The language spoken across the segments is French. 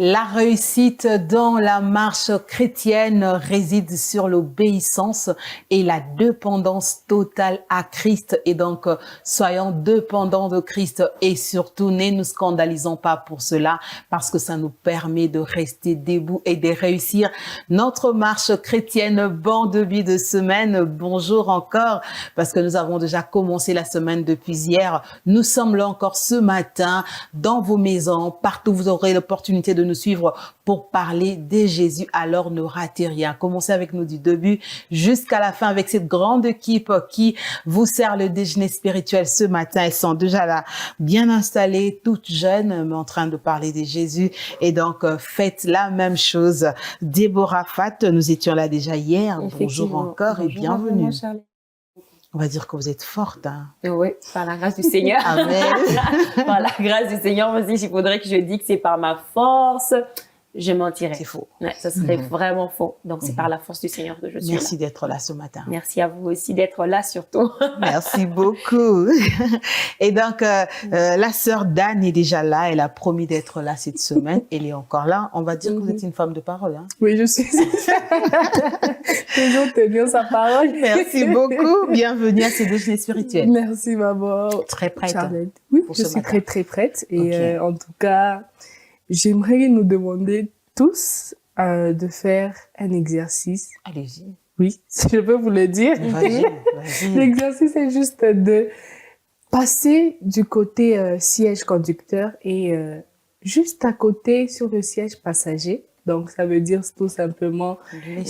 La réussite dans la marche chrétienne réside sur l'obéissance et la dépendance totale à Christ. Et donc, soyons dépendants de Christ et surtout, ne nous scandalisons pas pour cela parce que ça nous permet de rester debout et de réussir notre marche chrétienne. Bon début de semaine. Bonjour encore parce que nous avons déjà commencé la semaine depuis hier. Nous sommes là encore ce matin dans vos maisons. Partout, vous aurez l'opportunité de nous suivre pour parler de Jésus. Alors, ne ratez rien. Commencez avec nous du début jusqu'à la fin avec cette grande équipe qui vous sert le déjeuner spirituel ce matin. Elles sont déjà là, bien installées, toutes jeunes, mais en train de parler de Jésus. Et donc, faites la même chose. Déborah Fat, nous étions là déjà hier. Bonjour encore et bienvenue. On va dire que vous êtes forte. Hein. Oui, par la grâce du Seigneur. Amen. Par la grâce du Seigneur, moi aussi, il faudrait que je dise que c'est par ma force, je mentirais. C'est faux. Ouais, ça serait vraiment faux. Donc, c'est par la force du Seigneur que je suis Merci là. d'être là ce matin. Merci à vous aussi d'être là, surtout. Merci beaucoup. Et donc, la sœur Dan est déjà là. Elle a promis d'être là cette semaine. Elle est encore là. On va dire que vous êtes une femme de parole. Hein? Oui, je suis. Toujours tenir sa parole. Merci beaucoup. Bienvenue à ce déjeuner spirituel. Merci, maman. Très prête. Charlotte. Oui, je suis très, très prête. Et en tout cas, j'aimerais nous demander tous de faire un exercice. Allez-y. Oui, si je peux vous le dire. Vas-y. L'exercice est juste de passer du côté siège conducteur et juste à côté sur le siège passager. Donc, ça veut dire tout simplement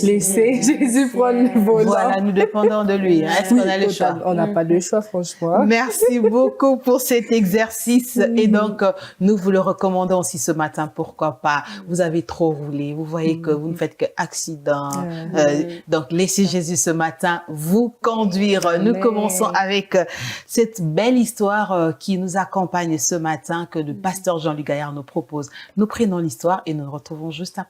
laisser Jésus prendre le volant. Voilà, nous dépendons de lui. Hein. Est-ce qu'on a le choix? On n'a pas de choix, franchement. Merci beaucoup pour cet exercice. Et donc, nous vous le recommandons aussi ce matin. Pourquoi pas? Vous avez trop roulé. Vous voyez que vous ne faites que accident. Donc, laissez Jésus ce matin vous conduire. Nous commençons avec cette belle histoire qui nous accompagne ce matin que le pasteur Jean-Luc Gaillard nous propose. Nous prenons l'histoire et nous nous retrouvons juste après.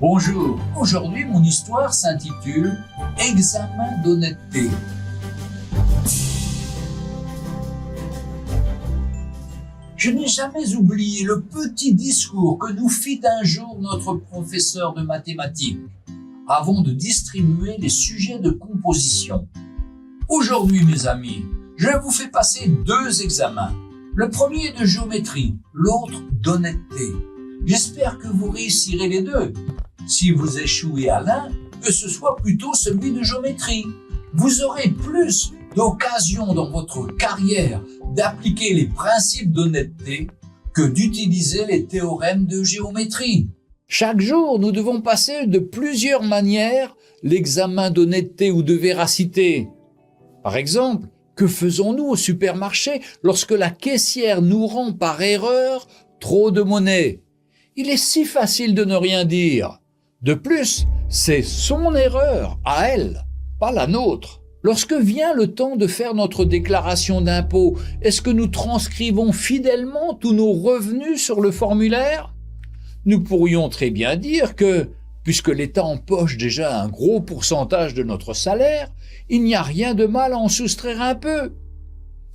Bonjour, aujourd'hui mon histoire s'intitule « Examen d'honnêteté ». Je n'ai jamais oublié le petit discours que nous fit un jour notre professeur de mathématiques avant de distribuer les sujets de composition. Aujourd'hui, mes amis, je vous fais passer 2 examens. Le premier est de géométrie, l'autre d'honnêteté. J'espère que vous réussirez les 2. Si vous échouez à l'un, que ce soit plutôt celui de géométrie. Vous aurez plus d'occasions dans votre carrière d'appliquer les principes d'honnêteté que d'utiliser les théorèmes de géométrie. Chaque jour, nous devons passer de plusieurs manières l'examen d'honnêteté ou de véracité. Par exemple, que faisons-nous au supermarché lorsque la caissière nous rend par erreur trop de monnaie? Il est si facile de ne rien dire. De plus, c'est son erreur à elle, pas la nôtre. Lorsque vient le temps de faire notre déclaration d'impôt, est-ce que nous transcrivons fidèlement tous nos revenus sur le formulaire? Nous pourrions très bien dire que, puisque l'État empoche déjà un gros pourcentage de notre salaire, il n'y a rien de mal à en soustraire un peu.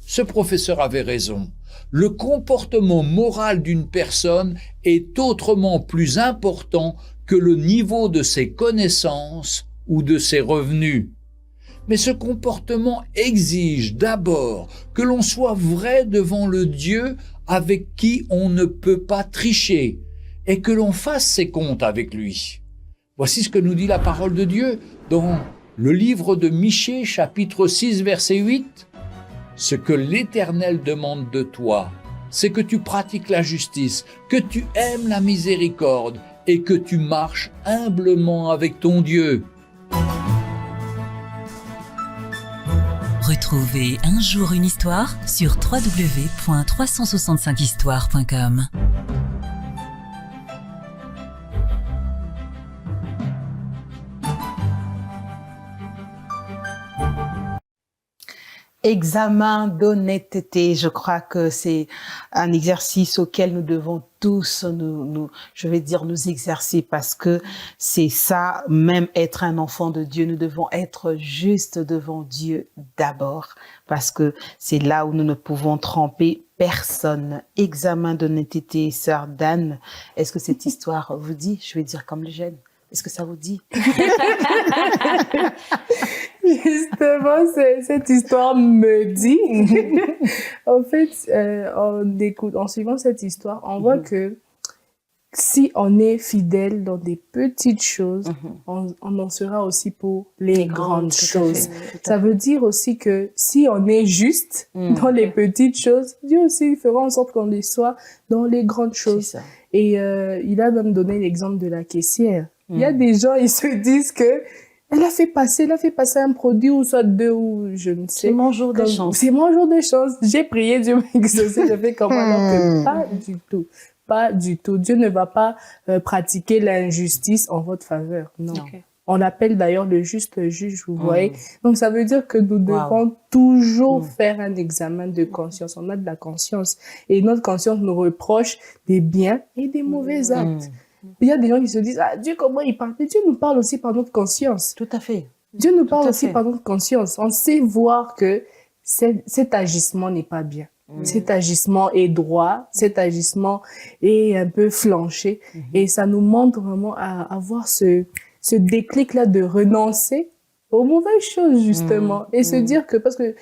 Ce professeur avait raison. Le comportement moral d'une personne est autrement plus important que le niveau de ses connaissances ou de ses revenus. Mais ce comportement exige d'abord que l'on soit vrai devant le Dieu avec qui on ne peut pas tricher et que l'on fasse ses comptes avec lui. Voici ce que nous dit la parole de Dieu dans le livre de Michée, chapitre 6, verset 8. « Ce que l'Éternel demande de toi, c'est que tu pratiques la justice, que tu aimes la miséricorde et que tu marches humblement avec ton Dieu. » Retrouvez Un jour une histoire sur www.365histoire.com. Examen d'honnêteté. Je crois que c'est un exercice auquel nous devons tous je vais dire nous exercer parce que c'est ça, même être un enfant de Dieu. Nous devons être justes devant Dieu d'abord parce que c'est là où nous ne pouvons tromper personne. Examen d'honnêteté, sœur Dan. Est-ce que cette histoire vous dit? Je vais dire comme les jeunes. Est-ce que ça vous dit? Justement, cette histoire me dit. En fait, en suivant cette histoire, on voit que si on est fidèle dans des petites choses, on en sera aussi pour les grandes choses. Ça veut dire aussi que si on est juste dans les petites choses, Dieu aussi fera en sorte qu'on les soit dans les grandes choses. Et il a même donné l'exemple de la caissière. Il y a des gens, ils se disent que elle a fait passer un produit ou soit deux ou je ne sais. C'est mon jour de chance. C'est mon jour de chance. J'ai prié, Dieu m'a exaucé, j'ai fait comme alors que pas du tout. Pas du tout. Dieu ne va pas pratiquer l'injustice en votre faveur. Non. Okay. On l'appelle d'ailleurs le juste juge, vous voyez. Donc ça veut dire que nous devons toujours faire un examen de conscience. On a de la conscience. Et notre conscience nous reproche des biens et des mauvais actes. Il y a des gens qui se disent, ah, Dieu, comment il parle? Mais Dieu nous parle aussi par notre conscience. Tout à fait. Dieu nous parle aussi par notre conscience. On sait voir que cet agissement n'est pas bien. Cet agissement est droit, cet agissement est un peu flanché. Et ça nous montre vraiment à avoir ce déclic-là de renoncer aux mauvaises choses, justement. Et se dire que, parce que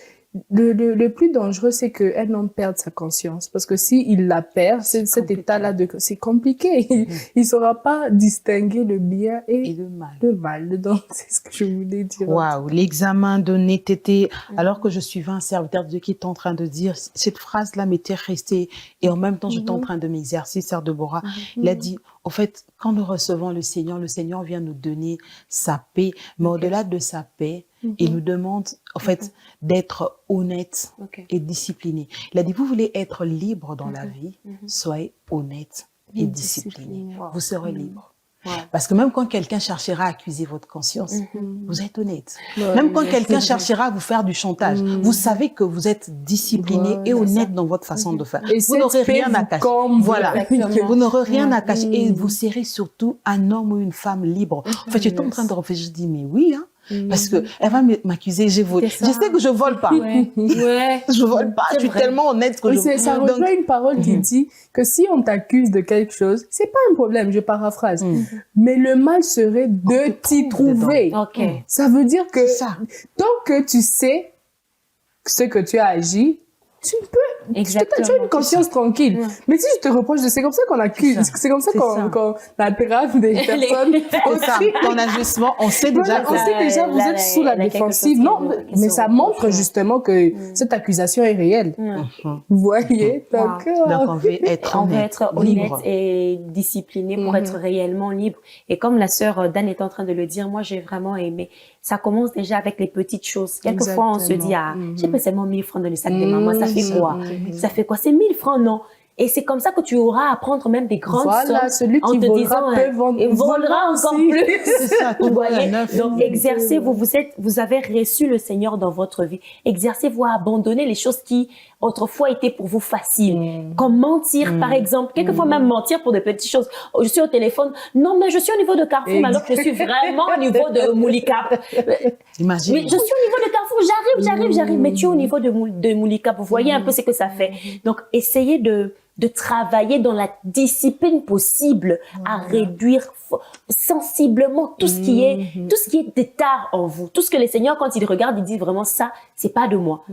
le plus dangereux, c'est qu'un homme perde sa conscience. Parce que s'il la perd, cet état-là, c'est compliqué. Il saura pas distinguer le bien et le mal. Donc, c'est ce que je voulais dire. Waouh, l'examen d'honnêteté. Alors que je suivais un serviteur de Dieu qui est en train de dire, cette phrase-là m'était restée. Et en même temps, j'étais en train de m'exercer, sœur Deborah. Il a dit, en fait, quand nous recevons le Seigneur vient nous donner sa paix. Mais au-delà de sa paix, il nous demande, en fait, d'être honnête et discipliné. Il a dit, vous voulez être libre dans la vie, soyez honnête et discipliné. Vous serez libre. Parce que même quand quelqu'un cherchera à accuser votre conscience, vous êtes honnête. Même quand quelqu'un cherchera à vous faire du chantage, vous savez que vous êtes discipliné et honnête dans votre façon de faire. Et vous n'aurez rien à cacher. Voilà. Vous n'aurez rien à cacher. Et vous serez surtout un homme ou une femme libre. En fait, j'étais en train de réfléchir, je dis, mais oui, hein. Parce que elle va m'accuser, j'ai volé. Je sais que je vole pas. Je vole pas. Je suis tellement honnête que ça rejoint une parole qui dit que si on t'accuse de quelque chose, c'est pas un problème, je paraphrase. Mais le mal serait de t'y trouver. Ça veut dire que tant que tu sais ce que tu as agi, tu peux, tu as une conscience tranquille. Mais si je te reproche c'est comme ça qu'on accuse, c'est comme ça qu'on attrape des personnes. Ton agissement, on sait déjà on sait déjà vous êtes sous la défensive. Non, mais ça montre justement que cette accusation est réelle. Vous voyez? Donc on veut être honnête et discipliné pour être réellement libre. Et comme la sœur Dan est en train de le dire, moi j'ai vraiment aimé. Ça commence déjà avec les petites choses. Quelquefois, on se dit, ah, j'ai pris seulement 1000 francs dans le sac de maman, ça fait quoi? Ça fait quoi? C'est 1000 francs, non? Et c'est comme ça que tu auras à prendre même des grandes sommes. Celui qui volera volera encore plus. C'est ça, vous voyez? Donc, exercez, vous avez reçu le Seigneur dans votre vie. Exercez-vous à abandonner les choses qui, autrefois, étaient pour vous faciles. Comme mentir, par exemple. Quelquefois, même mentir pour des petites choses. Je suis au téléphone. Non, mais je suis au niveau de Carrefour, mais alors que je suis vraiment au niveau de Moulikap. Imagine. Mais je suis au niveau de Carrefour, j'arrive. Mais tu es au niveau de Moulikap. Vous voyez un peu ce que ça fait. Donc, essayez de travailler dans la discipline possible à réduire sensiblement tout ce qui est d'état en vous. Tout ce que les seigneurs, quand ils regardent, ils disent vraiment ça, c'est pas de moi.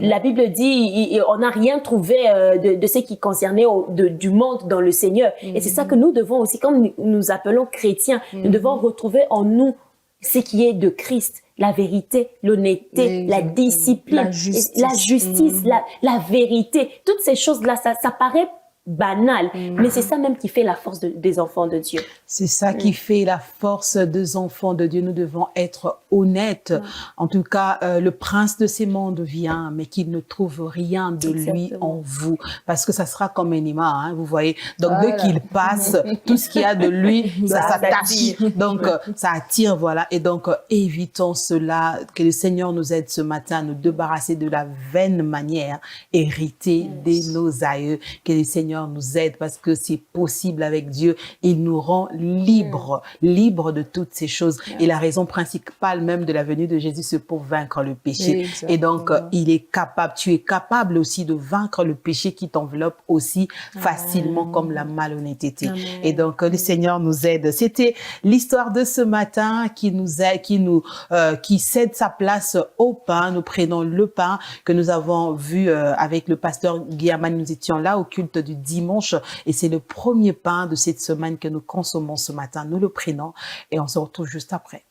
La Bible dit, on n'a rien trouvé de ce qui concernait du monde dans le Seigneur. Et c'est ça que nous devons aussi, comme nous appelons chrétiens, nous devons retrouver en nous ce qui est de Christ. La vérité, l'honnêteté, la discipline, la justice, la vérité. Toutes ces choses-là, ça paraît banal, mais c'est ça même qui fait la force des enfants de Dieu. C'est ça qui fait la force des enfants de Dieu. Nous devons être honnêtes. En tout cas, le prince de ces mondes vient, mais qu'il ne trouve rien de lui en vous. Parce que ça sera comme un aimant, hein, vous voyez. Donc, dès qu'il passe, tout ce qu'il y a de lui, ça s'attache. Donc, ça attire, voilà. Et donc, évitons cela. Que le Seigneur nous aide ce matin à nous débarrasser de la vaine manière héritée de nos aïeux. Que le Seigneur nous aide parce que c'est possible avec Dieu. Il nous rend libres, libres de toutes ces choses. Et la raison principale même de la venue de Jésus, c'est pour vaincre le péché. Exactement. Et donc, il est capable, tu es capable aussi de vaincre le péché qui t'enveloppe aussi facilement comme la malhonnêteté. Et donc, le Seigneur nous aide. C'était l'histoire de ce matin qui cède sa place au pain. Nous prenons le pain que nous avons vu avec le pasteur Guillaume. Nous étions là au culte du dimanche et c'est le premier pain de cette semaine que nous consommons ce matin. Nous le prenons et on se retrouve juste après.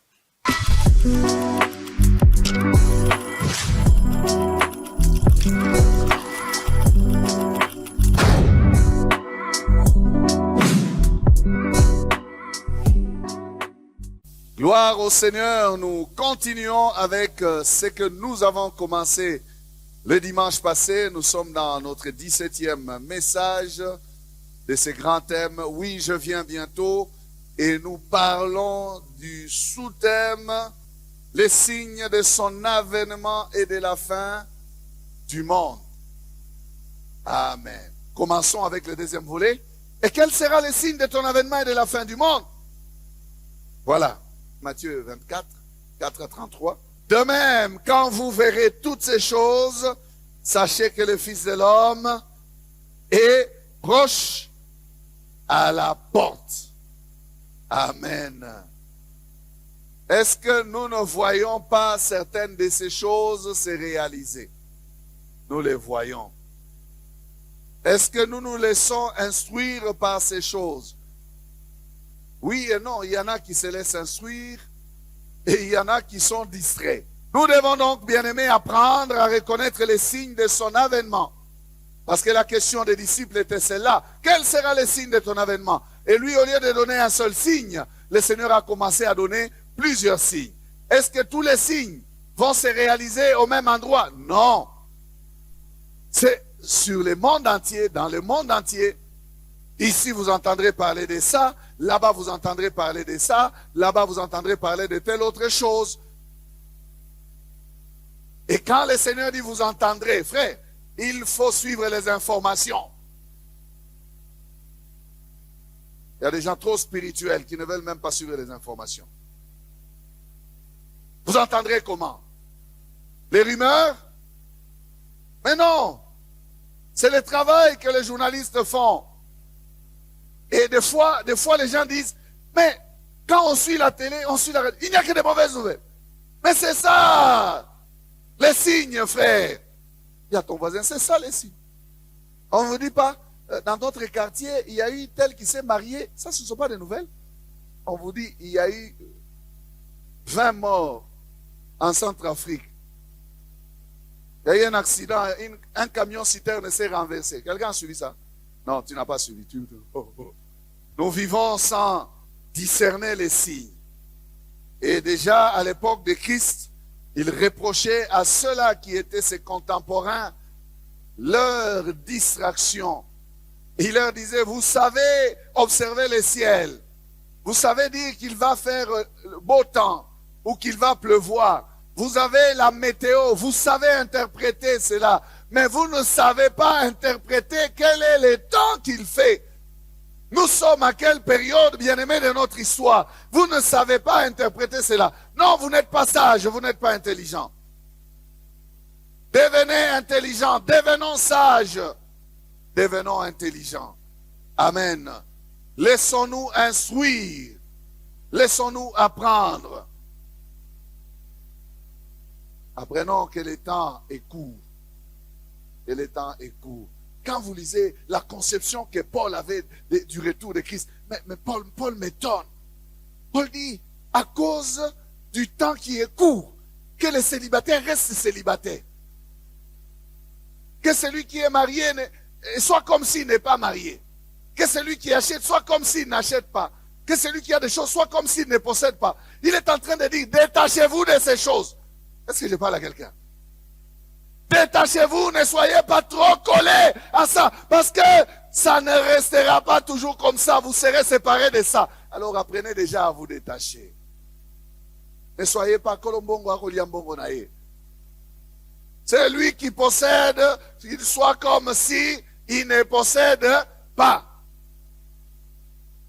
Gloire au Seigneur, nous continuons avec ce que nous avons commencé le dimanche passé. Nous sommes dans notre 17e message de ce grand thème. Oui, je viens bientôt. Et nous parlons du sous-thème, les signes de son avènement et de la fin du monde. Amen. Commençons avec le deuxième volet. Et quel sera le signe de ton avènement et de la fin du monde? Voilà. Matthieu 24, 4 à 33. De même, quand vous verrez toutes ces choses, sachez que le Fils de l'homme est proche à la porte. Amen. Est-ce que nous ne voyons pas certaines de ces choses se réaliser? Nous les voyons. Est-ce que nous nous laissons instruire par ces choses? Oui et non, il y en a qui se laissent instruire et il y en a qui sont distraits. Nous devons donc, bien-aimés, apprendre à reconnaître les signes de son avènement. Parce que la question des disciples était celle-là. Quel sera le signe de ton avènement? Et lui, au lieu de donner un seul signe, le Seigneur a commencé à donner plusieurs signes. Est-ce que tous les signes vont se réaliser au même endroit? Non. C'est sur le monde entier, dans le monde entier. Ici, vous entendrez parler de ça. Là-bas, vous entendrez parler de ça. Là-bas, vous entendrez parler de telle autre chose. Et quand le Seigneur dit vous entendrez, frère, il faut suivre les informations. Il y a des gens trop spirituels qui ne veulent même pas suivre les informations. Vous entendrez comment? Les rumeurs? Mais non! C'est le travail que les journalistes font. Et des fois, les gens disent, mais quand on suit la télé, on suit la radio, il n'y a que des mauvaises nouvelles. Mais c'est ça, les signes, frère. Il y a ton voisin, c'est ça les signes. On ne vous dit pas, dans notre quartier, il y a eu tel qui s'est marié. Ça, ce ne sont pas des nouvelles. On vous dit, il y a eu 20 morts en Centrafrique. Il y a eu un accident, un camion citerne s'est renversé. Quelqu'un a suivi ça? Non, tu n'as pas suivi. Nous vivons sans discerner les signes. Et déjà, à l'époque de Christ, il reprochait à ceux-là qui étaient ses contemporains leur distraction. Il leur disait, vous savez observer les ciels. Vous savez dire qu'il va faire beau temps ou qu'il va pleuvoir. Vous avez la météo, vous savez interpréter cela. Mais vous ne savez pas interpréter quel est le temps qu'il fait. Nous sommes à quelle période, bien-aimés, de notre histoire? Vous ne savez pas interpréter cela. Non, vous n'êtes pas sage, vous n'êtes pas intelligent. Devenez intelligent, devenons sages, devenons intelligents. Amen. Laissons-nous instruire, laissons-nous apprendre. Apprenons que le temps est court. Et le temps est court. Quand vous lisez la conception que Paul avait du retour de Christ, mais Paul m'étonne. Paul dit, à cause du temps qui est court, que les célibataires restent célibataires. Que celui qui est marié soit comme s'il n'est pas marié. Que celui qui achète soit comme s'il n'achète pas. Que celui qui a des choses soit comme s'il ne possède pas. Il est en train de dire, détachez-vous de ces choses. Est-ce que je parle à quelqu'un? Détachez-vous, ne soyez pas trop collés à ça. Parce que ça ne restera pas toujours comme ça. Vous serez séparés de ça. Alors apprenez déjà à vous détacher. Ne soyez pas kolombongo à koliambongo nae. C'est lui qui possède, qu'il soit comme si il ne possède pas.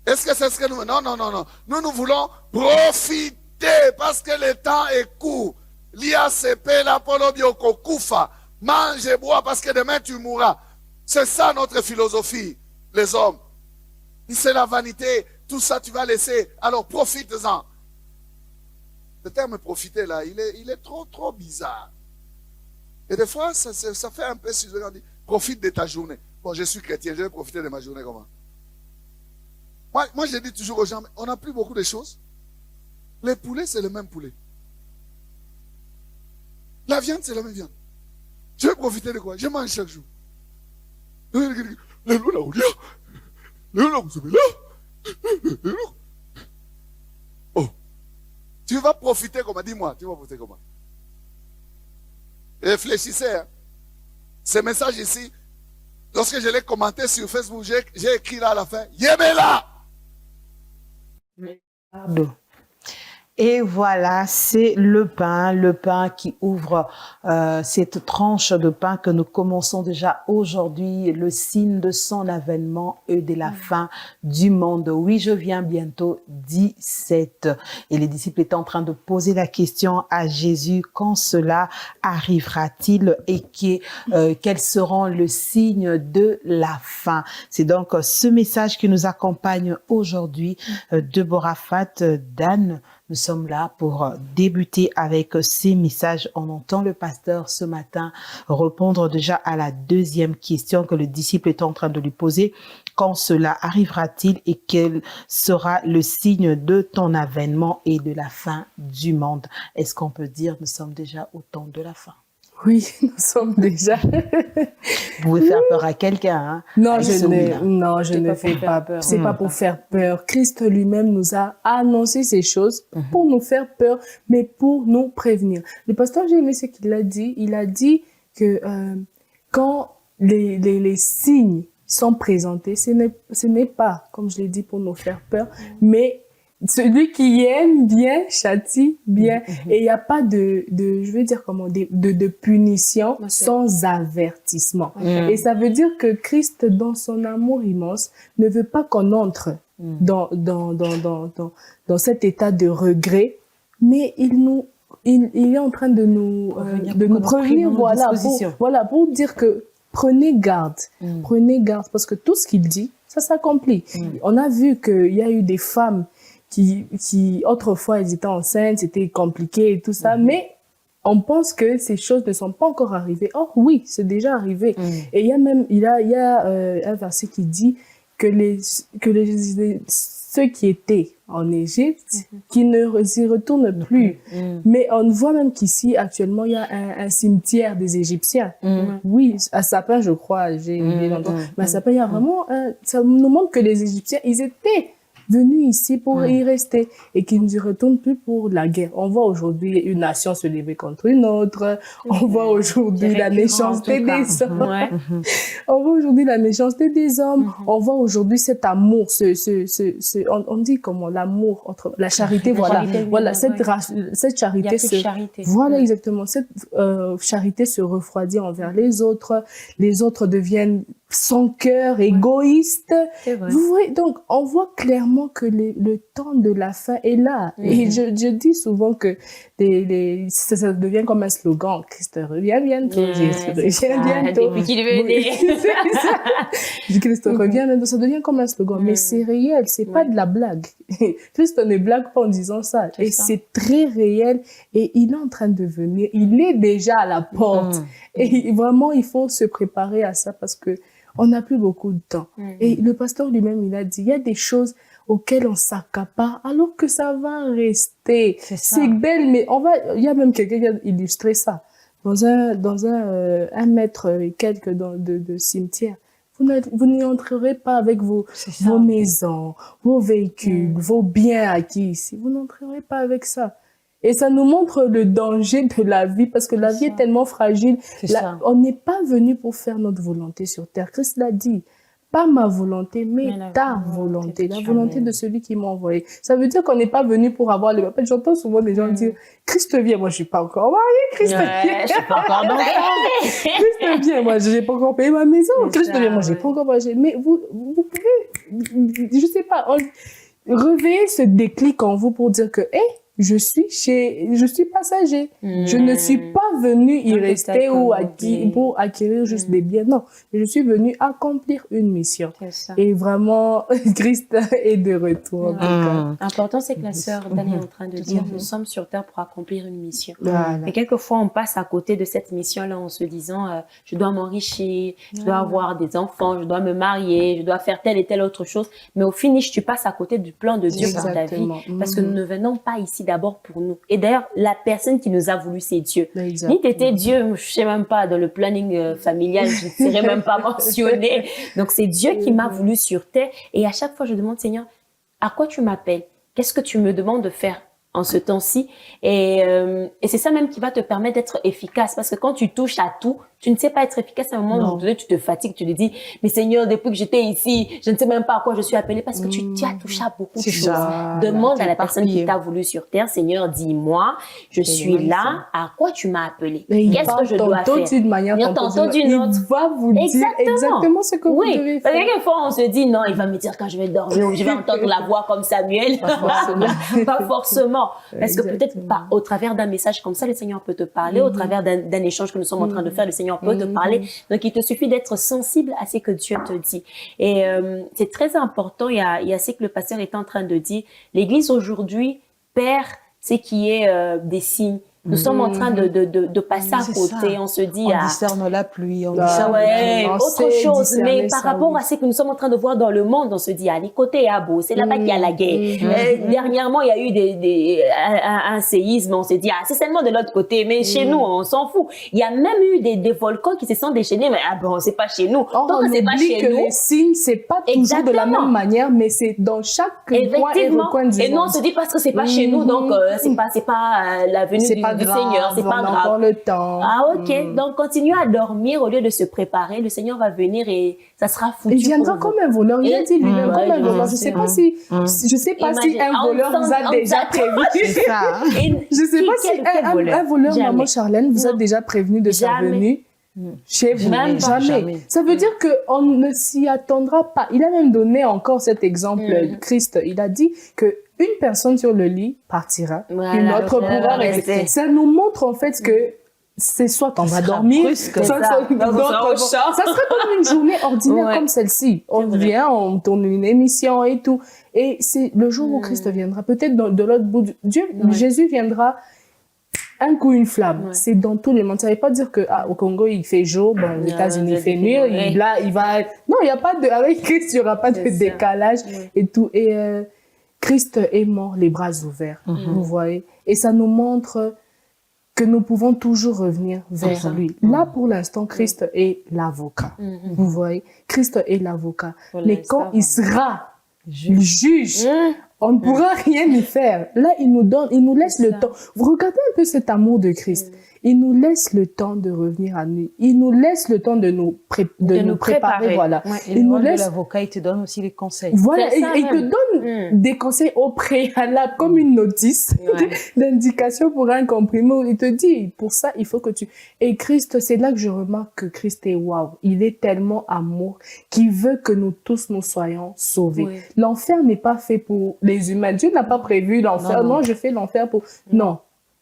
Est-ce que c'est ce que nous... Non, non, non, non. Nous voulons profiter parce que le temps est court. L'IACP, la polobio kufa. Mange et bois parce que demain tu mourras. C'est ça notre philosophie, les hommes. C'est la vanité. Tout ça tu vas laisser. Alors profite-en. Le terme profiter là, il est trop bizarre. Et des fois, ça fait un peu si on dit, profite de ta journée. Bon, je suis chrétien, je vais profiter de ma journée comment? Moi, je dis toujours aux gens, on n'a plus beaucoup de choses. Les poulets, c'est le même poulet. La viande, c'est la même viande. Je vais profiter de quoi? Je mange chaque jour. Oh. Tu vas profiter comment? Dis-moi, tu vas profiter comment? Réfléchissez. Hein. Ce message ici, lorsque je l'ai commenté sur Facebook, j'ai écrit là à la fin, Yéméla! Pardon. Et voilà, c'est le pain qui ouvre cette tranche de pain que nous commençons déjà aujourd'hui, le signe de son avènement et de la fin du monde. Oui, je viens bientôt, 17. Et les disciples étaient en train de poser la question à Jésus, quand cela arrivera-t-il et quels seront le signe de la fin? C'est donc ce message qui nous accompagne aujourd'hui, Deborah Fat, Dan. Nous sommes là pour débuter avec ces messages. On entend le pasteur ce matin répondre déjà à la deuxième question que le disciple est en train de lui poser. Quand cela arrivera-t-il et quel sera le signe de ton avènement et de la fin du monde? Est-ce qu'on peut dire nous sommes déjà au temps de la fin? Oui, nous sommes déjà. Vous pouvez faire peur à quelqu'un, hein? Non, je ne fais pas peur. C'est pas pour faire peur. Christ lui-même nous a annoncé ces choses pour nous faire peur, mais pour nous prévenir. Le pasteur, j'ai aimé ce qu'il a dit. Il a dit que quand les signes sont présentés, ce n'est pas, comme je l'ai dit, pour nous faire peur, mais celui qui aime bien châtie bien. Et il n'y a pas je veux dire comment, de punition sans avertissement. Et ça veut dire que Christ, dans son amour immense, ne veut pas qu'on entre dans cet état de regret, mais il est en train de nous prévenir, pour dire que prenez garde, parce que tout ce qu'il dit, ça s'accomplit. On a vu qu'il y a eu des femmes qui autrefois elles étaient enceintes, c'était compliqué et tout ça, mais on pense que ces choses ne sont pas encore arrivées. Or oui, c'est déjà arrivé. Et il y a un verset qui dit que ceux qui étaient en Égypte, qui ne s'y retournent plus. Mais on voit même qu'ici, actuellement, il y a un cimetière des Égyptiens. Oui, à Sapin, je crois, j'ai oublié longtemps. Mais à Sapin, il y a vraiment ça nous montre que les Égyptiens, ils étaient venus ici pour y rester et qui ne s'y retournent plus pour la guerre. On voit aujourd'hui une nation se lever contre une autre. On voit aujourd'hui la méchanceté des hommes. On voit aujourd'hui la méchanceté des hommes. On voit aujourd'hui cet amour, on dit comment, l'amour entre la charité, voilà, cette charité voilà exactement, cette charité se refroidit envers les autres deviennent sans cœur, égoïste. Vous voyez, donc on voit clairement que le temps de la fin est là. Et je dis souvent que ça devient comme un slogan. Christ revient bientôt. Jésus revient bientôt. Depuis qu'il est venu. Christ revient bientôt. Ça devient comme un slogan. Mais c'est réel. C'est pas de la blague. Christ ne blague pas en disant ça. Et c'est très réel. Et il est en train de venir. Il est déjà à la porte. Et vraiment, il faut se préparer à ça parce que on n'a plus beaucoup de temps. Et le pasteur lui-même, il a dit, il y a des choses auxquelles on s'accapare alors que ça va rester. C'est belle, mais il y a même quelqu'un qui a illustré ça. Dans un mètre et quelques de cimetière, vous n'y entrerez pas avec vos maisons, vos véhicules, vos biens acquis ici. Vous n'entrerez pas avec ça. Et ça nous montre le danger de la vie, parce que la vie est tellement fragile. On n'est pas venu pour faire notre volonté sur terre. Christ l'a dit. Pas ma volonté, mais ta volonté, la volonté de celui qui m'a envoyé. Ça veut dire qu'on n'est pas venu pour avoir le appel. J'entends souvent des gens dire, Christ vient, moi je suis pas encore mariée, Christ vient. Je suis pas encore Christ vient, moi j'ai pas encore payé ma maison, Christ vient, moi j'ai pas encore mangé. Mais vous pouvez, je sais pas, réveiller ce déclic en vous pour dire que, je suis passager. Je ne suis pas venu y rester ou pour acquérir juste des biens. Non, je suis venu accomplir une mission. Et vraiment, Christ est de retour. Important, c'est que la sœur Dani est en train de dire, nous sommes sur terre pour accomplir une mission. Et quelquefois, on passe à côté de cette mission-là en se disant, je dois m'enrichir, je dois avoir des enfants, je dois me marier, je dois faire telle et telle autre chose. Mais au finish, tu passes à côté du plan de Dieu pour ta vie. Parce que nous ne venons pas ici d'abord pour nous. Et d'ailleurs, la personne qui nous a voulu, c'est Dieu. Ni t'étais Dieu, je sais même pas, dans le planning familial, je ne serais même pas mentionnée. Donc, c'est Dieu qui m'a voulu sur terre. Et à chaque fois, je demande, Seigneur, à quoi tu m'appelles? Qu'est-ce que tu me demandes de faire en ce temps-ci? Et c'est ça même qui va te permettre d'être efficace. Parce que quand tu touches à tout, tu ne sais pas être efficace. À un moment donné, tu te fatigues, tu te dis, mais Seigneur, depuis que j'étais ici, je ne sais même pas à quoi je suis appelée, parce que tu as touché à beaucoup de choses. Demande à la personne qui t'a voulu sur terre, Seigneur, dis-moi, je suis là, à quoi tu m'as appelé? Qu'est-ce que je dois faire? Tantôt d'une manière, tantôt d'une autre. Il va vous dire exactement ce que vous devez faire. Parce que quelquefois, on se dit, non, il va me dire quand je vais dormir, ou je vais entendre la voix comme Samuel. Pas forcément. Parce que peut-être pas, au travers d'un message comme ça, le Seigneur peut te parler, au travers d'un échange que nous sommes en train de faire, le Seigneur peut te parler. Donc, il te suffit d'être sensible à ce que Dieu te dit. Et c'est très important. Il y a ce que le pasteur est en train de dire. L'Église aujourd'hui perd ce qui est des signes. Nous sommes en train de passer à côté. On se dit, on discerne la pluie, on autre chose. Mais par rapport à ce que nous sommes en train de voir dans le monde, on se dit, les côtés à beau, c'est là-bas qu'il y a la guerre. Dernièrement, il y a eu un séisme. On s'est dit, c'est seulement de l'autre côté. Mais chez nous, on s'en fout. Il y a même eu des volcans qui se sont déchaînés. Mais c'est pas chez nous. Donc, c'est pas chez nous. Les signes, c'est pas toujours de la même manière, mais c'est dans chaque coin et recoin du monde. Et nous, on se dit parce que c'est pas chez nous, donc c'est pas la venue du Seigneur, c'est pas grave. Encore le temps. Ok. Donc, continue à dormir au lieu de se préparer. Le Seigneur va venir et ça sera foutu. Il viendra comme un voleur. Il a dit lui-même comme un voleur. Je sais pas si un voleur vous a déjà prévenu. Je sais pas si un voleur, maman Charlène, vous a déjà prévenu de sa venue. Chez vous, jamais. Ça veut dire qu'on ne s'y attendra pas. Il a même donné encore cet exemple, Christ. Il a dit que une personne sur le lit partira, une autre pourra rester. Ça nous montre en fait que c'est soit on va dormir, soit ça serait comme une journée ordinaire comme celle-ci. On vient, on tourne une émission et tout. Et c'est le jour où Christ viendra. Peut-être de l'autre bout du Dieu, Jésus viendra. Un coup, une flamme. C'est dans tout le monde. Ça veut pas dire que, au Congo, il fait jour, aux États-Unis, il fait nuit, là, il va, non, il y a pas avec Christ, il y aura pas de décalage et tout. Et, Christ est mort, les bras ouverts. Vous voyez? Et ça nous montre que nous pouvons toujours revenir vers lui. Là, pour l'instant, Christ est l'avocat. Vous voyez? Christ est l'avocat. Mais quand il sera le juge, on ne pourra rien y faire. Là, il nous laisse le temps. Vous regardez un peu cet amour de Christ. Il nous laisse le temps de revenir à nous. Il nous laisse le temps de nous préparer. Voilà. Ouais, il nous laisse l'avocat, il te donne aussi les conseils. Voilà, il te donne des conseils au préalable, comme une notice d'indication pour un comprimé. Il te dit, pour ça, il faut que tu... Et Christ, c'est là que je remarque que Christ est waouh. Il est tellement amour qu'il veut que nous tous nous soyons sauvés. Oui. L'enfer n'est pas fait pour les humains. Dieu n'a pas prévu l'enfer. Non, je fais l'enfer pour... Non.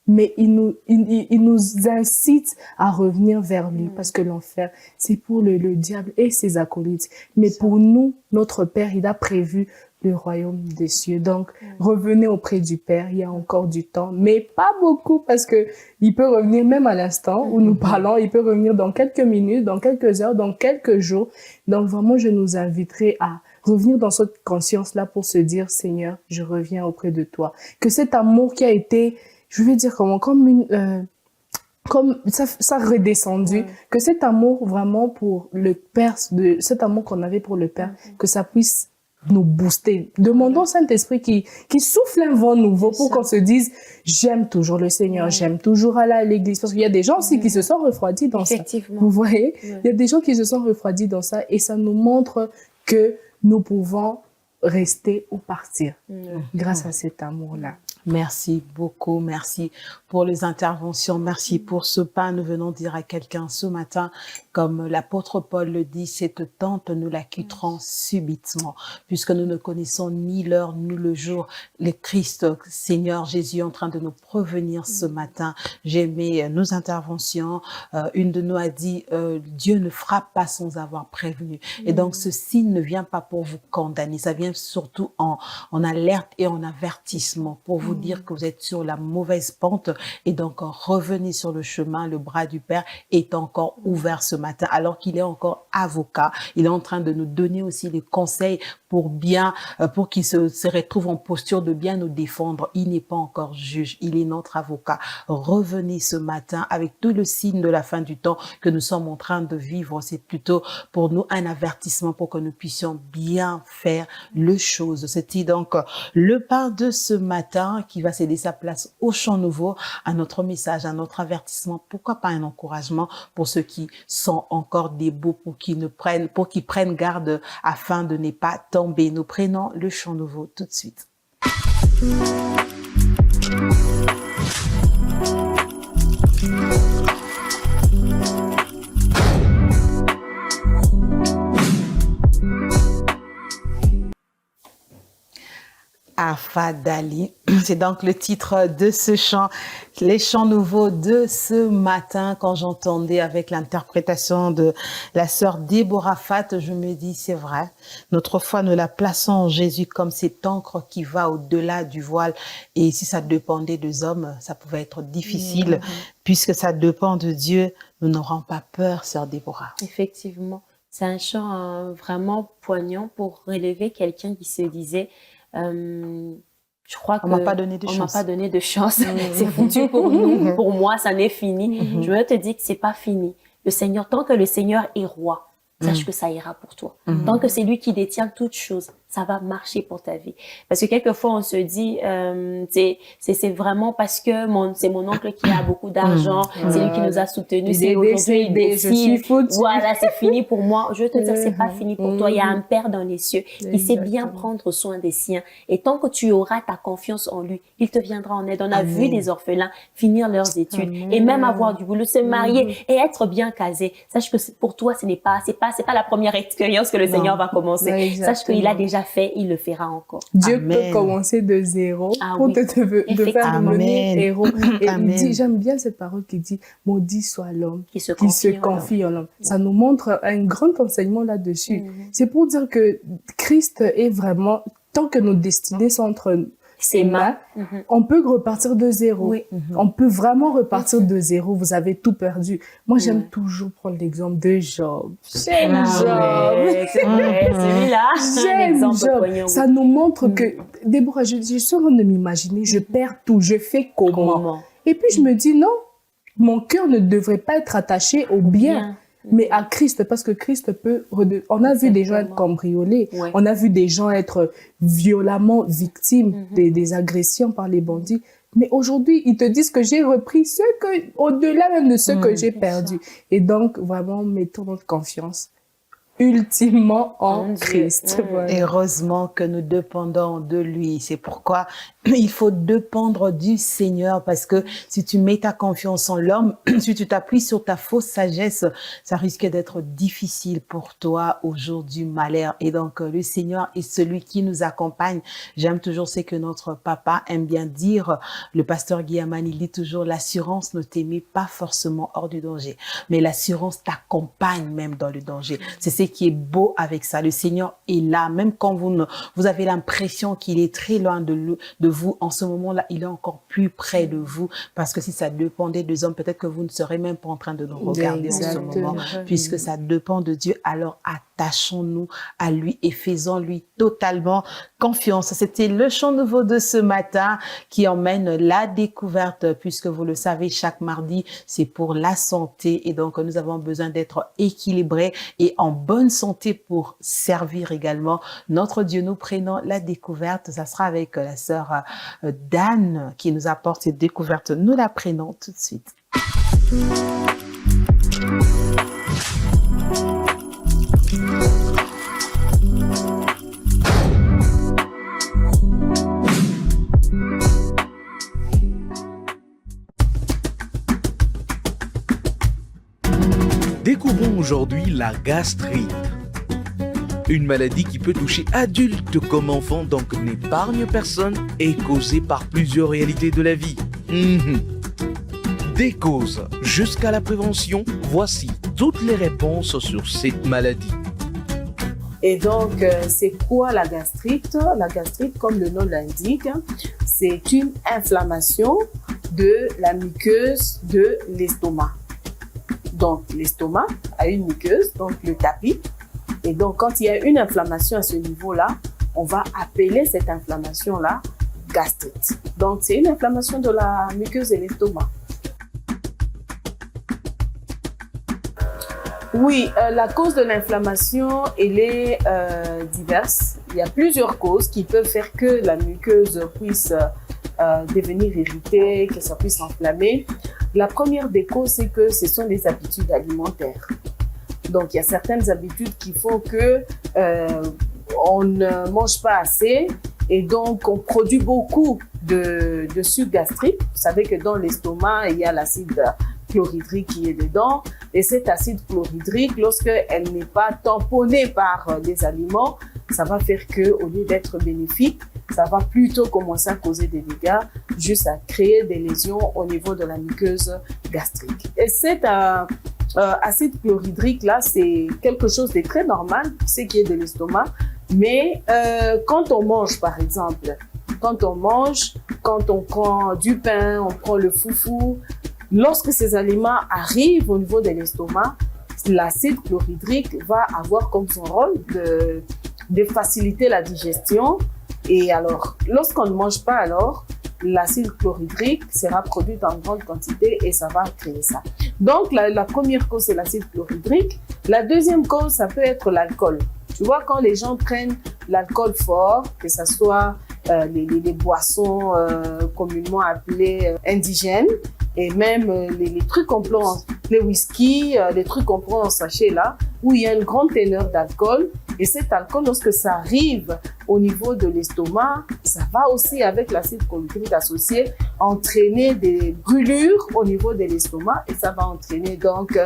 Mais il nous incite à revenir vers lui parce que l'enfer, c'est pour le diable et ses acolytes. Mais pour nous, notre Père, il a prévu le royaume des cieux. Donc, revenez auprès du Père. Il y a encore du temps, mais pas beaucoup parce que il peut revenir même à l'instant où nous parlons. Il peut revenir dans quelques minutes, dans quelques heures, dans quelques jours. Donc, vraiment, je nous inviterai à revenir dans cette conscience-là pour se dire, Seigneur, je reviens auprès de toi. Que cet amour qui a été, je vais dire comme comme ça redescendu, que cet amour vraiment pour le Père, cet amour qu'on avait pour le Père, que ça puisse nous booster. Demandons au Saint-Esprit qui souffle un vent nouveau pour qu'on se dise, j'aime toujours le Seigneur, j'aime toujours aller à l'église. Parce qu'il y a des gens aussi qui se sont refroidis dans ça. Effectivement. Vous voyez? Il y a des gens qui se sont refroidis dans ça et ça nous montre que nous pouvons rester ou partir grâce à cet amour-là. Merci beaucoup, merci pour les interventions, merci pour ce pas. Nous venons dire à quelqu'un ce matin, comme l'apôtre Paul le dit, cette tente, nous la quitterons subitement, puisque nous ne connaissons ni l'heure ni le jour. Le Christ, Seigneur Jésus, est en train de nous prévenir ce matin. J'ai aimé nos interventions. Une de nous a dit, Dieu ne frappe pas sans avoir prévenu. Et donc, ce signe ne vient pas pour vous condamner, ça vient surtout en alerte et en avertissement pour vous dire que vous êtes sur la mauvaise pente et donc revenez sur le chemin. Le bras du Père est encore ouvert ce matin alors qu'il est encore avocat. Il est en train de nous donner aussi les conseils pour qu'il se retrouve en posture de bien nous défendre. Il n'est pas encore juge, il est notre avocat. Revenez ce matin avec tout le signe de la fin du temps que nous sommes en train de vivre. C'est plutôt pour nous un avertissement pour que nous puissions bien faire les choses. C'était donc le pain de ce matin qui va céder sa place au Chant Nouveau, à notre message, à notre avertissement. Pourquoi pas un encouragement pour ceux qui sont encore debout, pour qu'ils prennent garde afin de ne pas tomber. Nous prenons le Chant Nouveau tout de suite. Afadali, c'est donc le titre de ce chant, les chants nouveaux de ce matin. Quand j'entendais avec l'interprétation de la sœur Déborah Fat, je me dis c'est vrai, notre foi nous la plaçons en Jésus comme cette encre qui va au-delà du voile. Et si ça dépendait des hommes, ça pouvait être difficile. Puisque ça dépend de Dieu, nous n'aurons pas peur, sœur Déborah. Effectivement, c'est un chant vraiment poignant pour relever quelqu'un qui se disait je crois on m'a pas donné de chance. On m'a pas donné de chance. C'est foutu pour nous. Pour moi, ça n'est fini. Je veux te dire que c'est pas fini. Le Seigneur, tant que le Seigneur est roi, sache que ça ira pour toi. Tant que c'est lui qui détient toutes choses, ça va marcher pour ta vie. Parce que quelquefois, on se dit, c'est vraiment parce que c'est mon oncle qui a beaucoup d'argent, c'est lui qui nous a soutenus, c'est aujourd'hui il décide, voilà, c'est fini pour moi. Je veux te dire, c'est pas fini pour toi. Il y a un Père dans les cieux. Il sait bien prendre soin des siens. Et tant que tu auras ta confiance en lui, il te viendra en aide. On a vu des orphelins finir leurs études et même avoir du boulot, se marier et être bien casé. Sache que pour toi, c'est pas la première expérience que le Seigneur va commencer. Sache qu'il a déjà fait, il le fera encore. Dieu peut commencer de zéro pour te faire devenir héros. Et il dit, j'aime bien cette parole qui dit, maudit soit l'homme qui se confie en l'homme. Ça nous montre un grand enseignement là-dessus. C'est pour dire que Christ est vraiment, tant que nos destinées sont entre ses mains, on peut repartir de zéro. On peut vraiment repartir de zéro. Vous avez tout perdu. Moi, j'aime toujours prendre l'exemple de Job. J'aime Job. Celui-là, j'aime Job. Ça nous montre que, Déborah, je suis en train de m'imaginer, je perds tout, je fais comment? Et puis, je me dis, non, mon cœur ne devrait pas être attaché au bien. Mais à Christ, parce que Christ peut... On a vu des gens être cambriolés, on a vu des gens être violemment victimes des agressions par les bandits. Mais aujourd'hui, ils te disent que j'ai repris au-delà même de ce que j'ai perdu. Et donc, vraiment, mettons notre confiance ultimement en Christ. Et heureusement que nous dépendons de lui. C'est pourquoi il faut dépendre du Seigneur, parce que si tu mets ta confiance en l'homme, si tu t'appuies sur ta fausse sagesse, ça risque d'être difficile pour toi au jour du malheur. Et donc, le Seigneur est celui qui nous accompagne. J'aime toujours ce que notre papa aime bien dire. Le pasteur Guillaman, il dit toujours, l'assurance ne te met pas forcément hors du danger, mais l'assurance t'accompagne même dans le danger. C'est ce qui est beau avec ça. Le Seigneur est là, même quand vous avez l'impression qu'il est très loin de vous. En ce moment-là, il est encore plus près de vous, parce que si ça dépendait des hommes, peut-être que vous ne serez même pas en train de nous regarder en ce moment, puisque ça dépend de Dieu. Alors attachons-nous à lui et faisons-lui totalement confiance. C'était le chant nouveau de ce matin qui emmène la découverte, puisque vous le savez, chaque mardi, c'est pour la santé, et donc nous avons besoin d'être équilibrés et en bonne santé pour servir également notre Dieu. Nous prenons la découverte, ça sera avec la sœur Dan qui nous apporte cette découverte. Nous la prenons tout de suite. Découvrons aujourd'hui la gastrite. Une maladie qui peut toucher adultes comme enfants, donc n'épargne personne, et causée par plusieurs réalités de la vie. Des causes jusqu'à la prévention, voici toutes les réponses sur cette maladie. Et donc, c'est quoi la gastrite? La gastrite, comme le nom l'indique, c'est une inflammation de la muqueuse de l'estomac. Donc, l'estomac a une muqueuse, donc le tapis. Et donc, quand il y a une inflammation à ce niveau-là, on va appeler cette inflammation-là gastrite. Donc, c'est une inflammation de la muqueuse de l'estomac. Oui, la cause de l'inflammation, elle est diverse. Il y a plusieurs causes qui peuvent faire que la muqueuse puisse devenir irritée, que ça puisse enflammer. La première des causes, c'est que ce sont les habitudes alimentaires. Donc, il y a certaines habitudes qui font que on ne mange pas assez et donc on produit beaucoup de sucre gastrique. Vous savez que dans l'estomac, il y a l'acide chlorhydrique qui est dedans. Et cet acide chlorhydrique, lorsqu'elle n'est pas tamponnée par des aliments, ça va faire que, au lieu d'être bénéfique, ça va plutôt commencer à causer des dégâts, juste à créer des lésions au niveau de la muqueuse gastrique. Et cet acide chlorhydrique là, c'est quelque chose de très normal, ce qui est de l'estomac. Mais quand on mange, par exemple, quand on prend du pain, on prend le foufou, lorsque ces aliments arrivent au niveau de l'estomac, l'acide chlorhydrique va avoir comme son rôle de faciliter la digestion. Et alors, lorsqu'on ne mange pas, alors, l'acide chlorhydrique sera produit en grande quantité et ça va créer ça. Donc, la première cause, c'est l'acide chlorhydrique. La deuxième cause, ça peut être l'alcool. Tu vois, quand les gens prennent l'alcool fort, que ce soit les boissons communément appelées indigènes, et même les trucs qu'on prend, les whisky, les trucs qu'on prend en sachet là, où il y a une grande teneur d'alcool. Et cet alcool, lorsque ça arrive au niveau de l'estomac, ça va aussi, avec l'acide chlorhydrique associé, entraîner des brûlures au niveau de l'estomac et ça va entraîner donc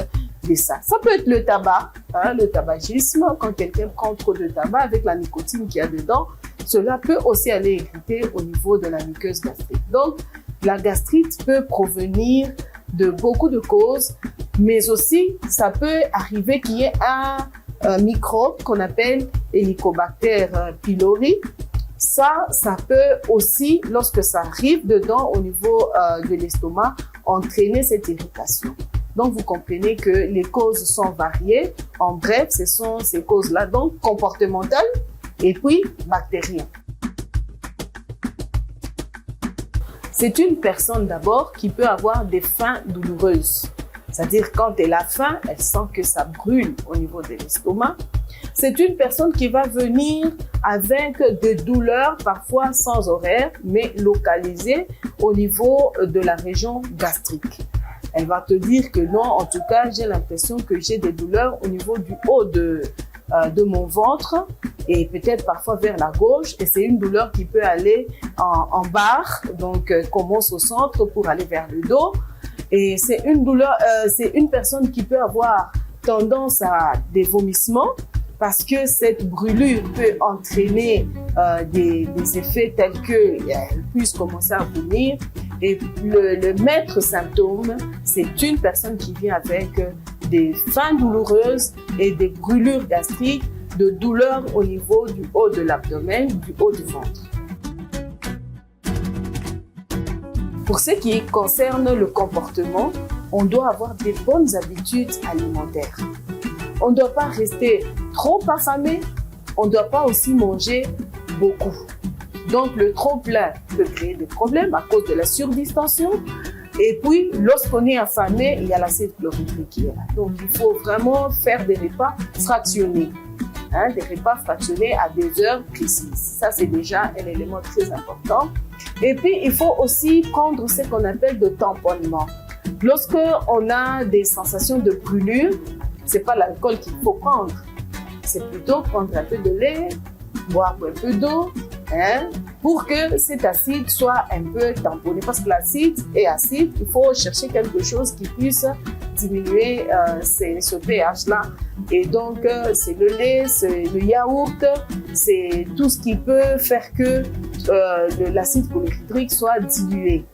ça. Ça peut être le tabac, le tabagisme, quand quelqu'un prend trop de tabac avec la nicotine qu'il y a dedans, cela peut aussi aller irriter au niveau de la muqueuse gastrique. Donc, la gastrite peut provenir de beaucoup de causes, mais aussi, ça peut arriver qu'il y ait un microbe qu'on appelle Helicobacter pylori. Ça peut aussi, lorsque ça arrive dedans au niveau de l'estomac, entraîner cette irritation. Donc, vous comprenez que les causes sont variées. En bref, ce sont ces causes-là, donc comportementales et puis bactériennes. C'est une personne d'abord qui peut avoir des faims douloureuses. C'est-à-dire quand elle a faim, elle sent que ça brûle au niveau de l'estomac. C'est une personne qui va venir avec des douleurs, parfois sans horaire, mais localisées au niveau de la région gastrique. Elle va te dire que non, en tout cas, j'ai l'impression que j'ai des douleurs au niveau du haut de mon ventre et peut-être parfois vers la gauche. Et c'est une douleur qui peut aller en barre, donc commence au centre pour aller vers le dos. Et c'est une douleur, c'est une personne qui peut avoir tendance à des vomissements parce que cette brûlure peut entraîner des effets tels qu'elle puisse commencer à vomir. Et le maître symptôme, c'est une personne qui vient avec des fins douloureuses et des brûlures gastriques, de douleurs au niveau du haut de l'abdomen, du haut du ventre. Pour ce qui concerne le comportement, on doit avoir des bonnes habitudes alimentaires. On ne doit pas rester trop affamé, on ne doit pas aussi manger beaucoup. Donc le trop-plein peut créer des problèmes à cause de la surdistension. Et puis, lorsqu'on est affamé, il y a l'acide chlorhydrique qui est là. Donc il faut vraiment faire des repas fractionnés. Des repas fractionnés à des heures précises. Ça, c'est déjà un élément très important. Et puis, il faut aussi prendre ce qu'on appelle de tamponnement. Lorsque on a des sensations de brûlure, c'est pas l'alcool qu'il faut prendre. C'est plutôt prendre un peu de lait, boire un peu d'eau, pour que cet acide soit un peu tamponné. Parce que l'acide est acide, il faut chercher quelque chose qui puisse diminuer ce pH-là. Et donc, c'est le lait, c'est le yaourt, c'est tout ce qui peut faire que l'acide chlorhydrique soit dilué.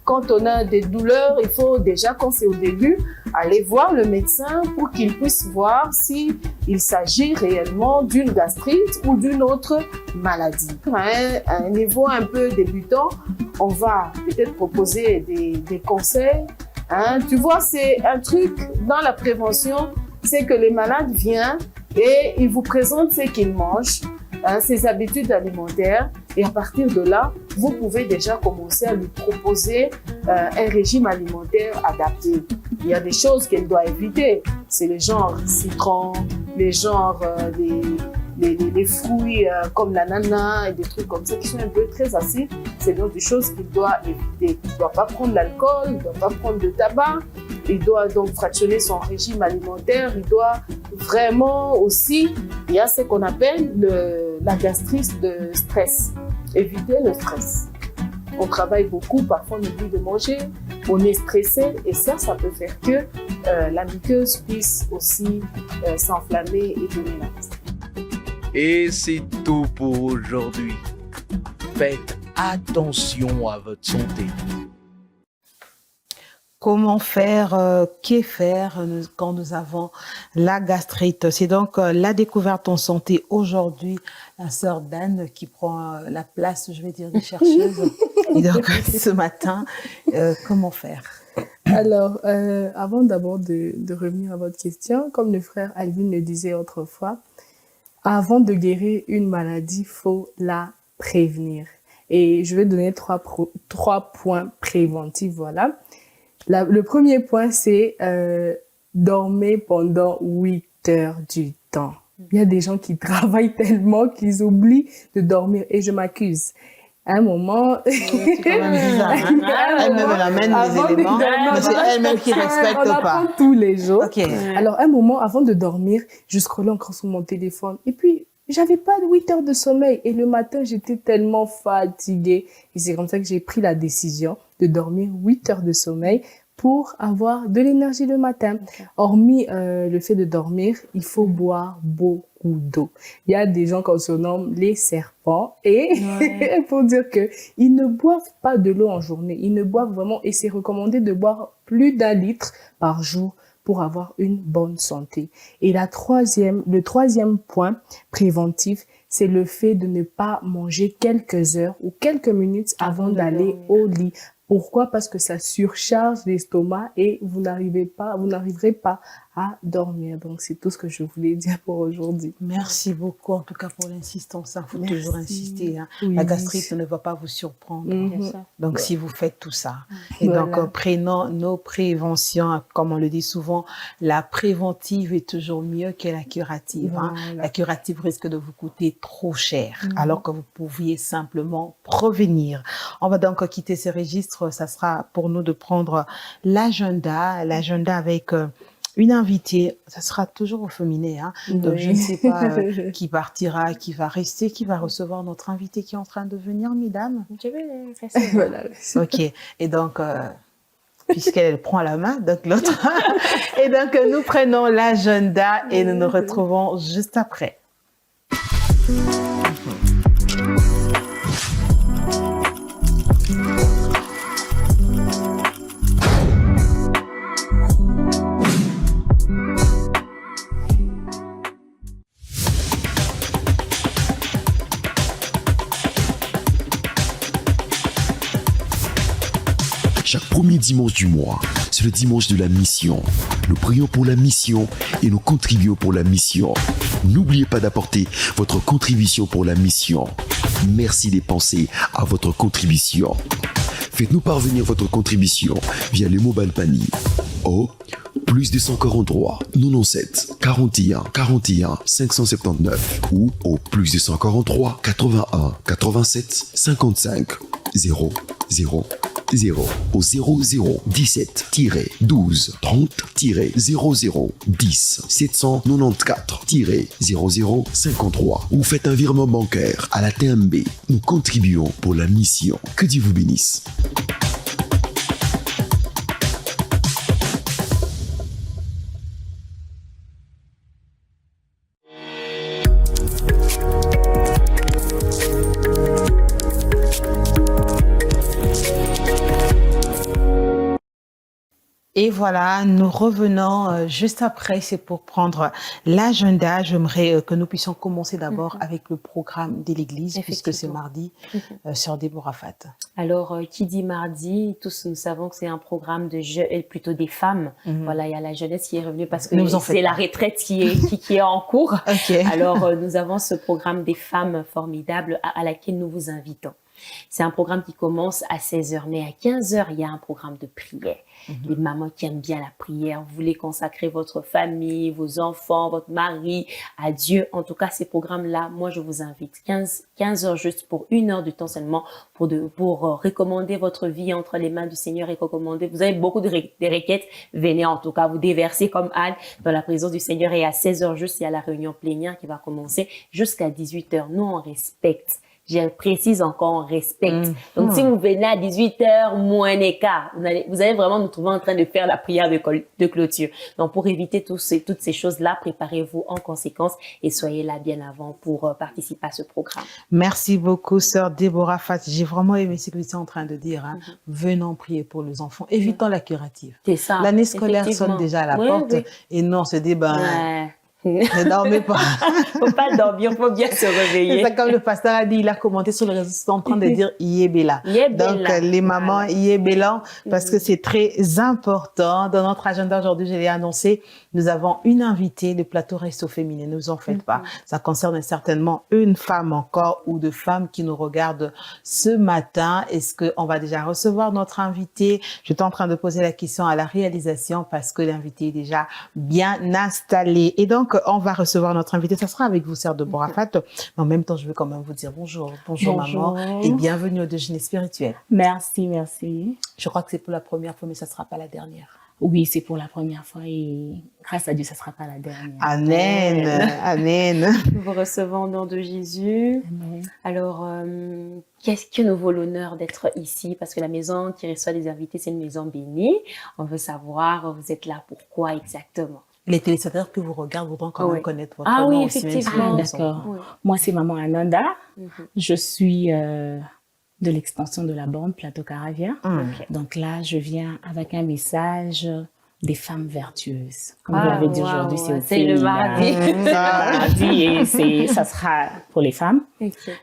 Quand on a des douleurs, il faut déjà, quand c'est au début, aller voir le médecin pour qu'il puisse voir s'il s'agit réellement d'une gastrite ou d'une autre maladie. À un niveau un peu débutant, on va peut-être proposer des conseils. Tu vois, c'est un truc dans la prévention, c'est que les malades viennent et ils vous présentent ce qu'ils mangent, ses habitudes alimentaires, et à partir de là, vous pouvez déjà commencer à lui proposer un régime alimentaire adapté. Il y a des choses qu'elle doit éviter, c'est le genre citron, les genres les fruits comme l'ananas et des trucs comme ça qui sont un peu très acides. C'est donc des choses qu'il doit éviter. Il ne doit pas prendre l'alcool, il ne doit pas prendre de tabac, il doit donc fractionner son régime alimentaire, il doit vraiment aussi, il y a ce qu'on appelle la gastrite de stress. Éviter le stress. On travaille beaucoup, parfois on oublie de manger, on est stressé et ça peut faire que la muqueuse puisse aussi s'enflammer et donner la gastrite. Et c'est tout pour aujourd'hui. Faites attention à votre santé. Comment faire, que faire quand nous avons la gastrite? C'est donc la découverte en santé aujourd'hui. La sœur d'Anne qui prend la place, je vais dire, des chercheuses. Et donc, ce matin, comment faire? Alors, avant d'abord de revenir à votre question, comme le frère Alvin le disait autrefois, avant de guérir une maladie, il faut la prévenir. Et je vais donner trois points préventifs, voilà. Le premier point, c'est dormir pendant 8 heures du temps. Il y a des gens qui travaillent tellement qu'ils oublient de dormir et je m'accuse. À un moment... C'est quand même bizarre, hein? Elle-même, elle amène les éléments, mais c'est elle-même qui respecte on pas. apprend tous les jours. Okay. Alors, un moment, avant de dormir, je scrollais encore sur mon téléphone. Et puis, j'avais pas 8 heures de sommeil. Et le matin, j'étais tellement fatiguée. Et c'est comme ça que j'ai pris la décision de dormir 8 heures de sommeil pour avoir de l'énergie le matin. Okay. Hormis le fait de dormir, il faut boire beaucoup d'eau. Il y a des gens qu'on surnomme les serpents et pour dire que ils ne boivent pas de l'eau en journée. Ils ne boivent vraiment, et c'est recommandé de boire plus d'1 litre par jour pour avoir une bonne santé. Et le troisième point préventif, c'est le fait de ne pas manger quelques heures ou quelques minutes avant d'aller au lit. Pourquoi? Parce que ça surcharge l'estomac et vous n'arriverez pas à dormir. Donc, c'est tout ce que je voulais dire pour aujourd'hui. Merci beaucoup, en tout cas, pour l'insistance. Il faut toujours insister. Hein. Oui. La gastrite ne va pas vous surprendre. Donc, si vous faites tout ça. Et voilà. donc, prenons nos préventions. Comme on le dit souvent, la préventive est toujours mieux que la curative. Voilà. Hein. La curative risque de vous coûter trop cher, alors que vous pouviez simplement prévenir. On va donc quitter ce registre. Ça sera pour nous de prendre l'agenda avec une invitée. Ça sera toujours au féminin. Hein. Donc, je ne sais pas qui partira, qui va rester, qui va recevoir notre invité qui est en train de venir, mesdames. Je vais rester. Voilà. OK. Et donc, puisqu'elle prend la main, donc l'autre. Et donc, nous prenons l'agenda et nous nous retrouvons juste après. Chaque premier dimanche du mois, c'est le dimanche de la mission. Nous prions pour la mission et nous contribuons pour la mission. N'oubliez pas d'apporter votre contribution pour la mission. Merci de penser à votre contribution. Faites-nous parvenir votre contribution via le mobile panier au plus 243 97 41 41 579 ou au plus 243 81 87 55 0 0 0 au 00 17 12 30 00 10 794 00 53 ou faites un virement bancaire à la TMB. Nous contribuons pour la mission. Que Dieu vous bénisse. Et voilà, nous revenons juste après, c'est pour prendre l'agenda. J'aimerais que nous puissions commencer d'abord avec le programme de l'Église, puisque c'est mardi sur Déborah Fat. Alors, qui dit mardi, tous nous savons que c'est un programme de plutôt des femmes. Voilà, il y a la jeunesse qui est revenue parce que c'est la retraite qui est en cours. Alors, nous avons ce programme des femmes formidables à laquelle nous vous invitons. C'est un programme qui commence à 16h, mais à 15h, il y a un programme de prière. Les mamans qui aiment bien la prière, vous voulez consacrer votre famille, vos enfants, votre mari à Dieu. En tout cas, ces programmes-là, moi, je vous invite 15 heures juste pour 1 heure de temps seulement pour recommander votre vie entre les mains du Seigneur et recommander. Vous avez beaucoup de requêtes, venez en tout cas vous déverser comme Anne dans la présence du Seigneur et à 16h juste, il y a la réunion plénière qui va commencer jusqu'à 18h. Nous, on respecte. Je précise encore, on respecte. Donc, si vous venez à 18h moins les quart, vous allez vraiment nous trouver en train de faire la prière de clôture. Donc, pour éviter toutes ces choses-là, préparez-vous en conséquence et soyez là bien avant pour participer à ce programme. Merci beaucoup, sœur Déborah Fat. J'ai vraiment aimé ce que vous étiez en train de dire. Venons prier pour les enfants. Évitons la curative. C'est ça. L'année scolaire sonne déjà à la porte et nous, on se dit, ne dormez pas. Faut pas dormir, faut bien se réveiller. C'est ça, comme le pasteur a dit, il a commenté sur le réseau, c'est en train de dire Yébéla. Donc, les mamans, Yébéla, parce que c'est très important. Dans notre agenda aujourd'hui, je l'ai annoncé, nous avons une invitée, le plateau Resto Féminin. Ne vous en faites pas. Ça concerne certainement une femme encore ou deux femmes qui nous regardent ce matin. Est-ce qu'on va déjà recevoir notre invitée? Je suis en train de poser la question à la réalisation parce que l'invité est déjà bien installé. Et donc, on va recevoir notre invité. Ça sera avec vous, sœur Déborah Fat. Mais en même temps, je veux quand même vous dire bonjour. Bonjour, maman. Et bienvenue au déjeuner spirituel. Merci, merci. Je crois que c'est pour la première fois, mais ça ne sera pas la dernière. Oui, c'est pour la première fois et grâce à Dieu, ça ne sera pas la dernière. Amen. Amen. Nous vous recevons au nom de Jésus. Amen. Alors, qu'est-ce que nous vaut l'honneur d'être ici? Parce que la maison qui reçoit des invités, c'est une maison bénie. On veut savoir, vous êtes là pourquoi exactement? Les téléspectateurs que vous regardez voudront quand même connaître votre nom. Ah oui, aussi, effectivement. D'accord. Oui. Moi, c'est maman Ananda. Je suis de l'extension de la bande Plateau Caravia. Donc là, je viens avec un message des femmes vertueuses. Comme vous l'avez dit aujourd'hui, c'est le mardi. Mardi et ça sera pour les femmes.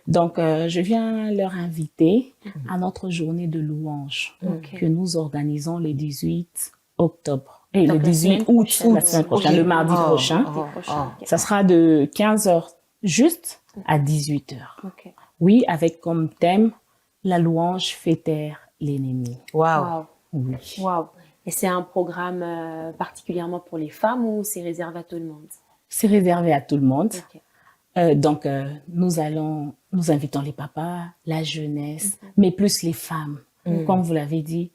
Donc, je viens leur inviter à notre journée de louange que nous organisons le 18 octobre. Et le 18 août, la semaine prochaine, le mardi prochain. Ça sera de 15h juste à 18h. Oui, avec comme thème, la louange fait taire l'ennemi. Waouh. Oui. Waouh. Et c'est un programme particulièrement pour les femmes ou c'est réservé à tout le monde? C'est réservé à tout le monde. Donc, nous invitons les papas, la jeunesse, mais plus les femmes. Comme vous l'avez dit,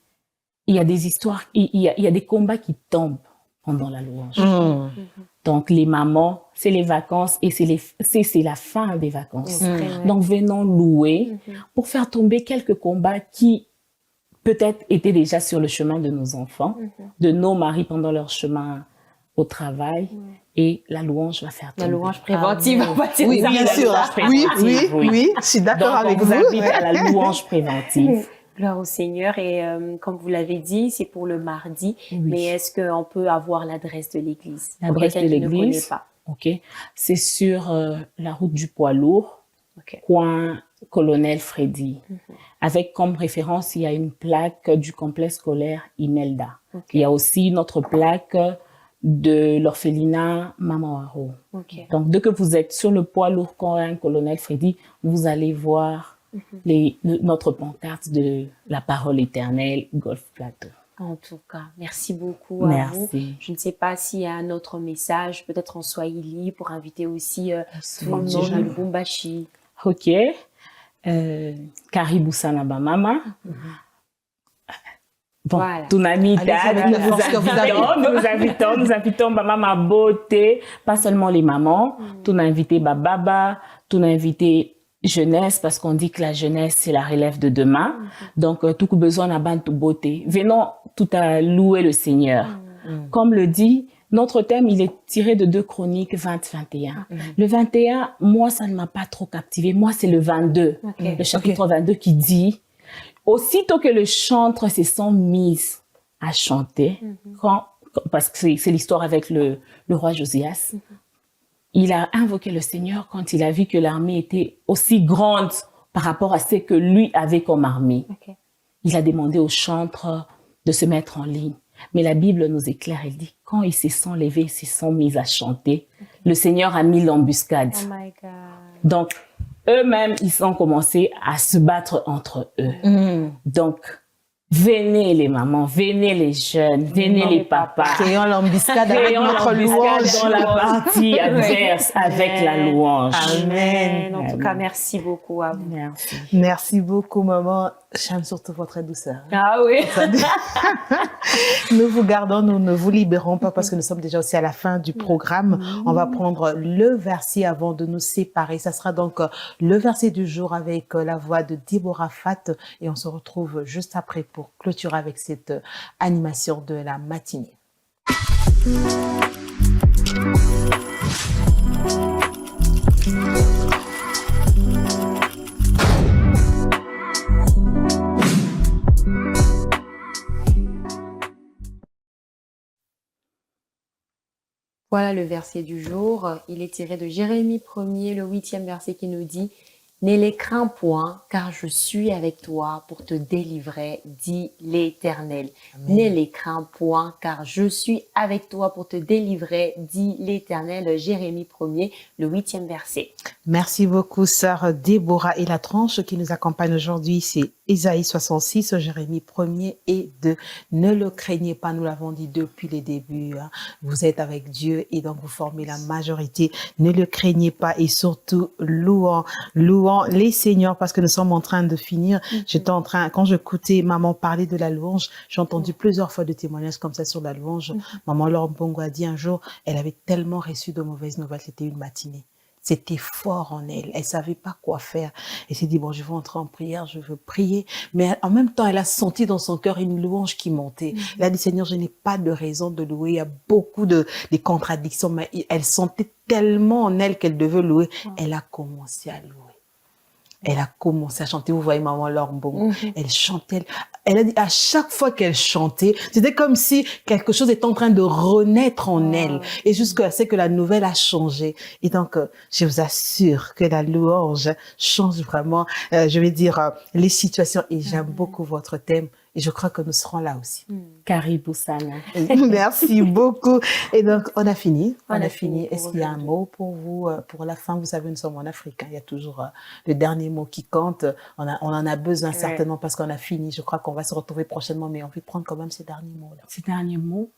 il y a des histoires, il y a des combats qui tombent pendant la louange. Donc, les mamans, c'est les vacances et c'est la fin des vacances. Donc, venons louer pour faire tomber quelques combats qui peut-être étaient déjà sur le chemin de nos enfants, de nos maris pendant leur chemin au travail. Et la louange va faire tomber. La louange préventive. Oui, bien sûr. Oui, je suis d'accord avec vous. Donc, on vous invite à la louange préventive. Gloire au Seigneur. Et comme vous l'avez dit, c'est pour le mardi. Mais est-ce qu'on peut avoir l'adresse de l'église? L'adresse de l'église, ok. C'est sur la route du poids lourd, coin colonel Freddy. Avec comme référence, il y a une plaque du complexe scolaire Imelda. Il y a aussi une autre plaque de l'orphelinat Mamawaro. Donc, dès que vous êtes sur le poids lourd coréen colonel Freddy, vous allez voir notre pancarte de la parole éternelle Golf Plateau. En tout cas, merci beaucoup à vous. Merci. Je ne sais pas s'il y a un autre message, peut-être en swahili, pour inviter aussi tout le monde de Lubumbashi. Ok. Karibu sana ba mama. Bon, Voilà. Allez-y avec la force que vous nous invitons ba mama beauté, pas seulement les mamans, tout invité ba baba, tout invité jeunesse, parce qu'on dit que la jeunesse, c'est la relève de demain. Donc, tout besoin n'a pas de beauté. Venons tout à louer le Seigneur. Comme le dit, notre thème, il est tiré de 2 Chroniques 20-21. Le 21, moi, ça ne m'a pas trop captivé. Moi, c'est le 22, le chapitre 22 qui dit, aussitôt que le chantre se sont mis à chanter, parce que c'est l'histoire avec le roi Josias, il a invoqué le Seigneur quand il a vu que l'armée était aussi grande par rapport à ce que lui avait comme armée. Il a demandé au chantre de se mettre en ligne. Mais la Bible nous éclaire, elle dit, quand ils se sont levés, ils se sont mis à chanter, le Seigneur a mis l'embuscade. Oh my God. Donc, eux-mêmes, ils ont commencé à se battre entre eux. Donc, venez les mamans, venez les jeunes, venez les papas. Créons l'embuscade avec Créons notre l'embuscade louange. dans la partie adverse avec la louange. Amen. En tout cas, merci beaucoup à vous. Merci. Merci beaucoup, maman. J'aime surtout votre douceur. Ah oui. Nous vous gardons, nous ne vous libérons pas parce que nous sommes déjà aussi à la fin du programme. On va prendre le verset avant de nous séparer. Ça sera donc le verset du jour avec la voix de Deborah Fat et on se retrouve juste après pour clôturer avec cette animation de la matinée. Voilà le verset du jour. Il est tiré de Jérémie 1er, le 8e verset qui nous dit « Ne les crains point, car je suis avec toi pour te délivrer, dit l'Éternel. Ne les crains point, car je suis avec toi pour te délivrer, dit l'Éternel. » Jérémie 1er, le 8e verset. Merci beaucoup, sœur Déborah. Et la tranche qui nous accompagne aujourd'hui, c'est Ésaïe 66, Jérémie 1er et 2. Ne le craignez pas, nous l'avons dit depuis les débuts. Hein. Vous êtes avec Dieu et donc vous formez la majorité. Ne le craignez pas et surtout louons les seigneurs parce que nous sommes en train de finir. J'étais en train, quand j'écoutais maman parler de la louange, j'ai entendu plusieurs fois de témoignages comme ça sur la louange. Maman Laure Mbongo a dit un jour, elle avait tellement reçu de mauvaises nouvelles, c'était une matinée. C'était fort en elle. Elle savait pas quoi faire. Elle s'est dit, bon, je vais entrer en prière, je veux prier. Mais en même temps, elle a senti dans son cœur une louange qui montait. Elle a dit, Seigneur, je n'ai pas de raison de louer. Il y a beaucoup de contradictions, mais elle sentait tellement en elle qu'elle devait louer. Elle a commencé à louer. Elle a commencé à chanter. Vous voyez maman Laure Mbongo. Elle chantait. Elle a dit à chaque fois qu'elle chantait, c'était comme si quelque chose était en train de renaître en elle. Et jusqu'à ce que la nouvelle a changé. Et donc, je vous assure que la louange change vraiment, je vais dire, les situations. Et j'aime beaucoup votre thème. Et je crois que nous serons là aussi. Karibu sana. Merci beaucoup. Et donc, on a fini. On a fini. pour Est-ce qu'il y a un mot pour vous, pour la fin? Vous savez, nous sommes en Afrique. Hein. Il y a toujours le dernier mot qui compte. On en a besoin certainement parce qu'on a fini. Je crois qu'on va se retrouver prochainement, mais on veut prendre quand même ces derniers mots-là. Ces derniers mots,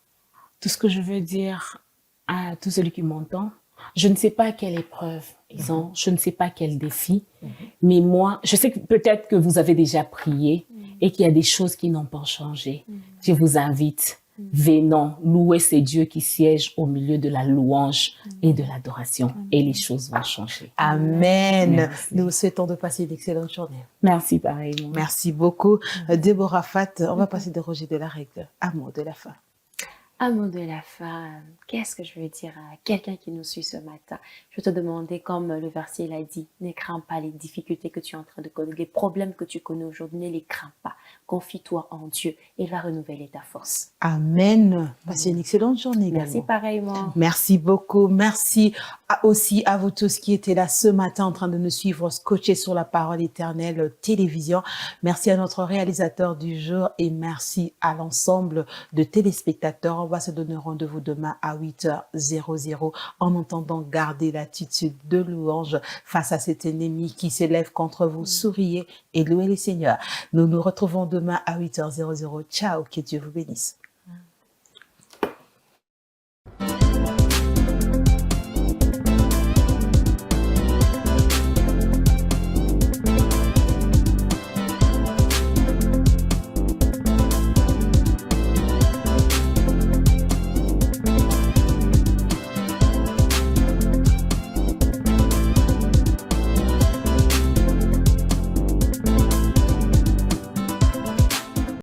tout ce que je veux dire à tout celui qui m'entend, je ne sais pas quelle épreuve ils ont, je ne sais pas quel défi, mais moi, je sais que peut-être que vous avez déjà prié et qu'il y a des choses qui n'ont pas changé. Je vous invite, venons louer ces dieux qui siègent au milieu de la louange et de l'adoration et les choses vont changer. Amen. Merci. Nous vous souhaitons de passer une excellente journée. Merci pareillement. Merci beaucoup. Déborah Fat, on va passer de Roger de la Règle à mot de la fin. Un mot de la fin, qu'est-ce que je veux dire à quelqu'un qui nous suit ce matin? Je vais te demander, comme le verset l'a dit, ne crains pas les difficultés que tu es en train de connaître, les problèmes que tu connais aujourd'hui, ne les crains pas. Confie-toi en Dieu, il va renouveler ta force. Amen. Passez une excellente journée. Merci également. pareillement. Merci beaucoup. Merci aussi à vous tous qui étaient là ce matin en train de nous suivre, scotchés sur la parole éternelle télévision. Merci à notre réalisateur du jour et merci à l'ensemble de téléspectateurs. On va se donner rendez-vous demain à 8h00. En entendant, garder l'attitude de louange face à cet ennemi qui s'élève contre vous. Souriez et louez le Seigneur. Nous nous retrouvons demain à 8h00. Ciao, que Dieu vous bénisse.